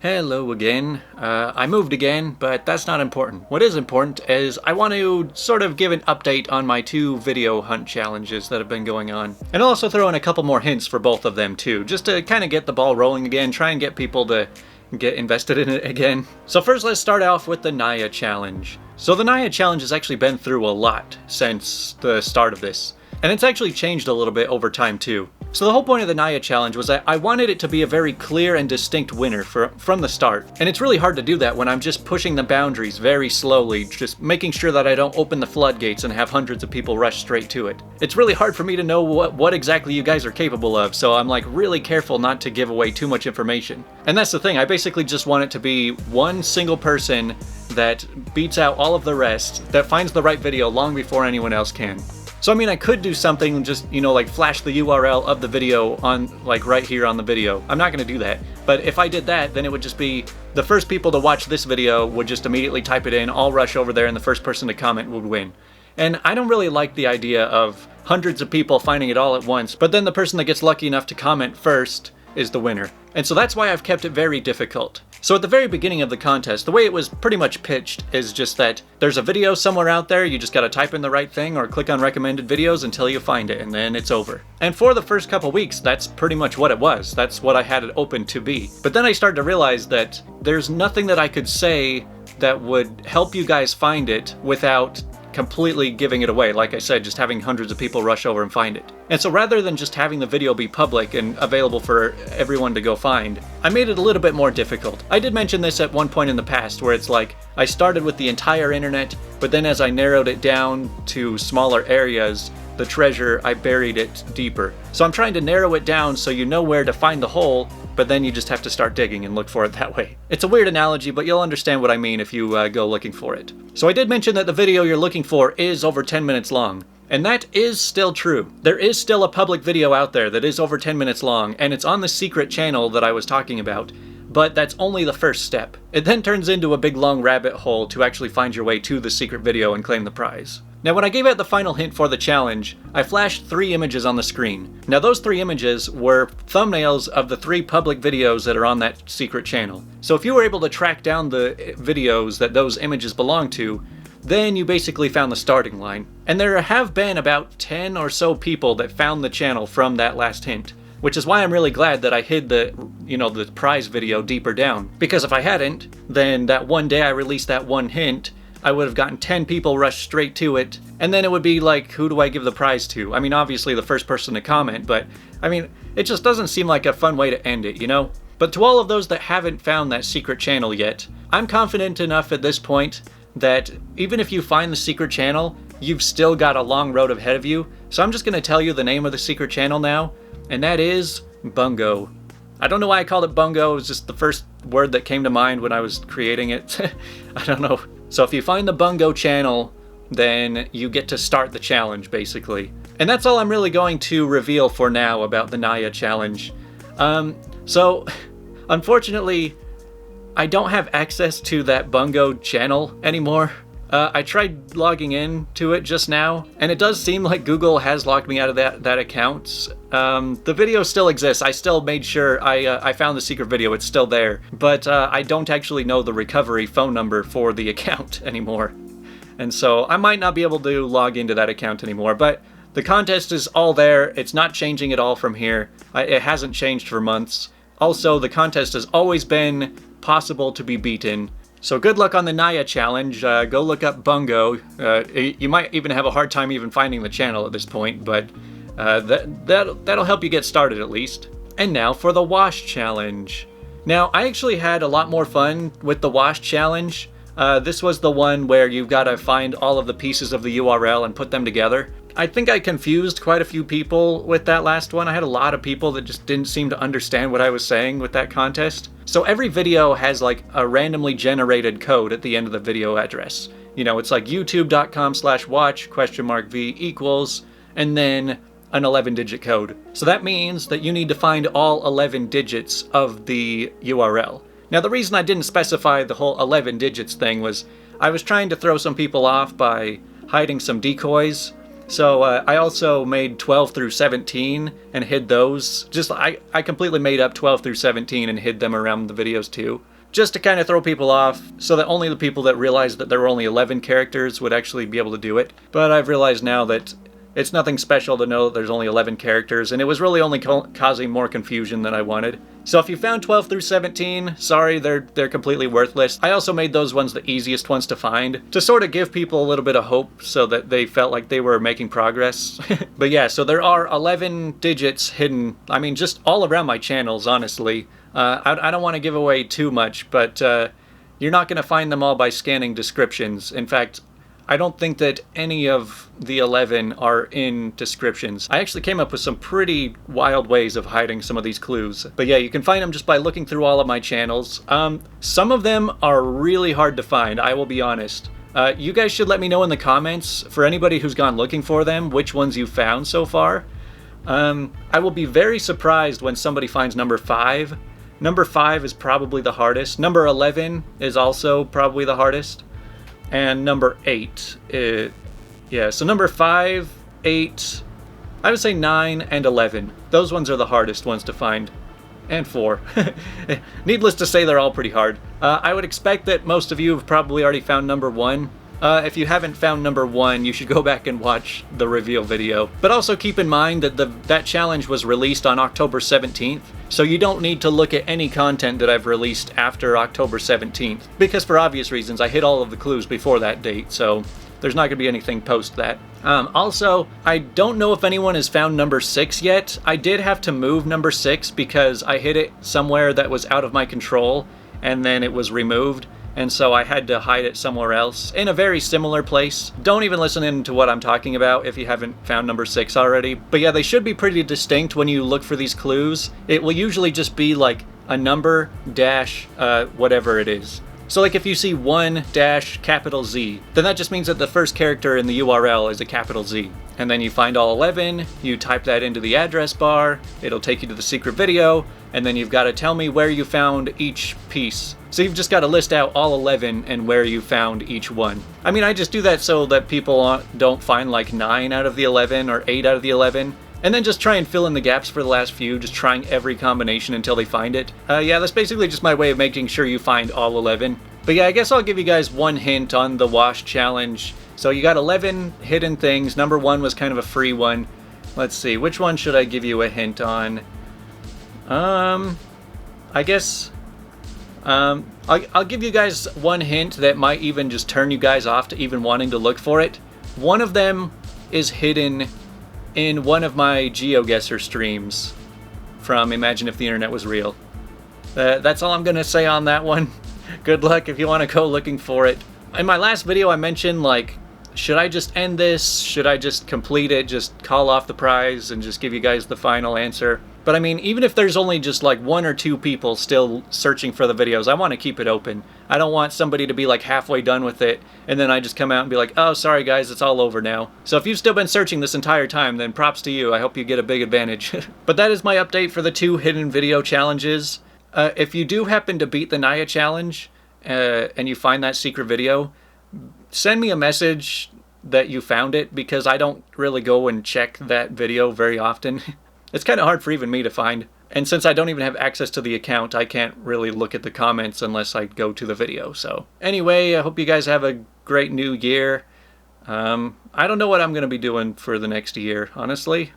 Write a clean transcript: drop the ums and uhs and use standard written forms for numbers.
Hello again. I moved again, but that's not important. What is important is I want to sort of give an update on my 2 video hunt challenges that have been going on. And I'll also throw in a couple more hints for both of them too, just to kind of get the ball rolling again, try and get people to get invested in it again. So first let's start off with the NIAH challenge. So the NIAH challenge has actually been through a lot since the start of this. And it's actually changed a little bit over time too. So the whole point of the NIAH challenge was that I wanted it to be a very clear and distinct winner from the start. And it's really hard to do that when I'm just pushing the boundaries very slowly, just making sure that I don't open the floodgates and have hundreds of people rush straight to it. It's really hard for me to know what exactly you guys are capable of, so I'm like really careful not to give away too much information. And that's the thing, I basically just want it to be one single person that beats out all of the rest, that finds the right video long before anyone else can. So I mean, I could do something just, like flash the URL of the video on, like right here on the video. I'm not gonna do that. But if I did that, then it would just be the first people to watch this video would just immediately type it in, all rush over there, and the first person to comment would win. And I don't really like the idea of hundreds of people finding it all at once, but then the person that gets lucky enough to comment first is the winner. And so that's why I've kept it very difficult. So at the very beginning of the contest, the way it was pretty much pitched is just that there's a video somewhere out there, you just gotta type in the right thing or click on recommended videos until you find it, and then it's over. And for the first couple weeks, that's pretty much what it was. That's what I had it open to be. But then I started to realize that there's nothing that I could say that would help you guys find it without completely giving it away. Like I said, just having hundreds of people rush over and find it. And so rather than just having the video be public and available for everyone to go find, I made it a little bit more difficult. I did mention this at one point in the past where it's like, I started with the entire internet, but then as I narrowed it down to smaller areas, the treasure, I buried it deeper. So I'm trying to narrow it down so you know where to find the hole, but then you just have to start digging and look for it that way. It's a weird analogy, but you'll understand what I mean if you go looking for it. So I did mention that the video you're looking for is over 10 minutes long, and that is still true. There is still a public video out there that is over 10 minutes long, and it's on the secret channel that I was talking about, but that's only the first step. It then turns into a big long rabbit hole to actually find your way to the secret video and claim the prize. Now when I gave out the final hint for the challenge, I flashed 3 images on the screen. Now those 3 images were thumbnails of the 3 public videos that are on that secret channel. So if you were able to track down the videos that those images belong to, then you basically found the starting line. And there have been about 10 or so people that found the channel from that last hint. Which is why I'm really glad that I hid the prize video deeper down. Because if I hadn't, then that one day I released that one hint, I would have gotten 10 people rush straight to it, and then it would be like, who do I give the prize to? I mean, obviously the first person to comment, but I mean, it just doesn't seem like a fun way to end it, But to all of those that haven't found that secret channel yet, I'm confident enough at this point that even if you find the secret channel, you've still got a long road ahead of you. So I'm just going to tell you the name of the secret channel now, and that is Bungo. I don't know why I called it Bungo, it was just the first word that came to mind when I was creating it. I don't know. So if you find the Bungo channel, then you get to start the challenge, basically. And that's all I'm really going to reveal for now about the NIAH challenge. So, unfortunately, I don't have access to that Bungo channel anymore. I tried logging in to it just now, and it does seem like Google has locked me out of that account. The video still exists. I still made sure I found the secret video. It's still there, but I don't actually know the recovery phone number for the account anymore. And so I might not be able to log into that account anymore, but the contest is all there. It's not changing at all from here. It hasn't changed for months. Also, the contest has always been possible to be beaten. So good luck on the NIAH challenge. Go look up Bungo. You might even have a hard time even finding the channel at this point, but that'll help you get started at least. And now for the wash challenge. Now, I actually had a lot more fun with the wash challenge. This was the one where you've got to find all of the pieces of the URL and put them together. I think I confused quite a few people with that last one. I had a lot of people that just didn't seem to understand what I was saying with that contest. So every video has like a randomly generated code at the end of the video address. It's like youtube.com/watch?v equals, and then an 11-digit code. So that means that you need to find all 11 digits of the URL. Now the reason I didn't specify the whole 11 digits thing was I was trying to throw some people off by hiding some decoys. So I also made 12 through 17 and hid those. I completely made up 12 through 17 and hid them around the videos too. Just to kind of throw people off, so that only the people that realized that there were only 11 characters would actually be able to do it. But I've realized now that it's nothing special to know that there's only 11 characters, and it was really only causing more confusion than I wanted. So if you found 12 through 17, sorry, they're completely worthless. I also made those ones the easiest ones to find, to sort of give people a little bit of hope so that they felt like they were making progress. But yeah, so there are 11 digits hidden, I mean, just all around my channels, honestly. I don't want to give away too much, but you're not going to find them all by scanning descriptions. In fact, I don't think that any of the 11 are in descriptions. I actually came up with some pretty wild ways of hiding some of these clues. But yeah, you can find them just by looking through all of my channels. Some of them are really hard to find, I will be honest. You guys should let me know in the comments, for anybody who's gone looking for them, which ones you found so far. I will be very surprised when somebody finds number 5. Number 5 is probably the hardest. Number 11 is also probably the hardest. And number 8, yeah, so number 5, 8, I would say 9 and 11. Those ones are the hardest ones to find. And 4. Needless to say, they're all pretty hard. I would expect that most of you have probably already found number 1. If you haven't found number 1, you should go back and watch the reveal video. But also keep in mind that that challenge was released on October 17th, so you don't need to look at any content that I've released after October 17th. Because for obvious reasons, I hid all of the clues before that date, so there's not going to be anything post that. Also, I don't know if anyone has found number 6 yet. I did have to move number 6 because I hid it somewhere that was out of my control, and then it was removed. And so I had to hide it somewhere else, in a very similar place. Don't even listen in to what I'm talking about if you haven't found number 6 already. But yeah, they should be pretty distinct when you look for these clues. It will usually just be like a number, dash, whatever it is. So like if you see 1 dash capital Z, then that just means that the first character in the URL is a capital Z. And then you find all 11, you type that into the address bar, it'll take you to the secret video, and then you've got to tell me where you found each piece. So you've just got to list out all 11 and where you found each one. I mean, I just do that so that people don't find like 9 out of the 11 or 8 out of the 11. And then just try and fill in the gaps for the last few, just trying every combination until they find it. Yeah, that's basically just my way of making sure you find all 11. But yeah, I guess I'll give you guys one hint on the wash challenge. So you got 11 hidden things. Number 1 was kind of a free one. Let's see, which one should I give you a hint on? I guess... I'll give you guys one hint that might even just turn you guys off to even wanting to look for it. One of them is hidden in one of my GeoGuessr streams from Imagine If the Internet Was Real. That's all I'm gonna say on that one. Good luck if you want to go looking for it. In my last video I mentioned, like, should I just end this? Should I just complete it? Just call off the prize and just give you guys the final answer? But I mean, even if there's only just like 1 or 2 people still searching for the videos, I want to keep it open. I don't want somebody to be like halfway done with it, and then I just come out and be like, oh, sorry guys, it's all over now. So if you've still been searching this entire time, then props to you. I hope you get a big advantage. But that is my update for the 2 hidden video challenges. If you do happen to beat the NIAH challenge, and you find that secret video, send me a message that you found it, because I don't really go and check that video very often. It's kind of hard for even me to find. And since I don't even have access to the account, I can't really look at the comments unless I go to the video. So anyway, I hope you guys have a great new year. I don't know what I'm going to be doing for the next year, honestly.